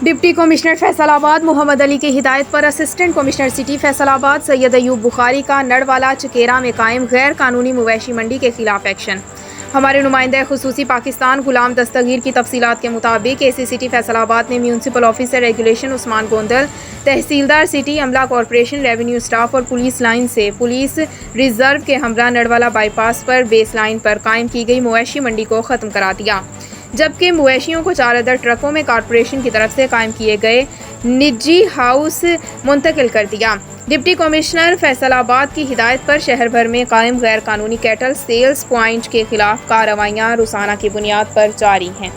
Deputy commissioner Faisalabad Mohammad Ali की हिदायत पर assistant commissioner city Faisalabad Syed Ayub Bukhari का नड़वाला चकेरा में कायम गैर कानूनी मवेशी मंडी के खिलाफ एक्शन। हमारे नुमाइंदा खुसूसी पाकिस्तान गुलाम दस्तगीर की तफसीलात के मुताबिक एसी सिटी फैसलाबाद ने municipal officer regulation Usman Gondal, तहसीलदार सिटी, अमला कॉरपोरेशन, रेवेन्यू स्टाफ और पुलिस लाइन से पुलिस रिजर्व के हमरा नड़वाला बाईपास पर बेस लाइन पर कायम की गई मवेशी मंडी को ख़त्म करा दिया, जबकि मवेशियों को 4 अदर ट्रकों में कॉरपोरेशन की तरफ से कायम किए गए निजी हाउस मुंतकिल कर दिया। डिप्टी कमिश्नर फैसलाबाद की हिदायत पर शहर भर में कायम गैर कानूनी कैटल सेल्स पॉइंट के खिलाफ कार्रवाइयाँ रोज़ाना की बुनियाद पर जारी हैं।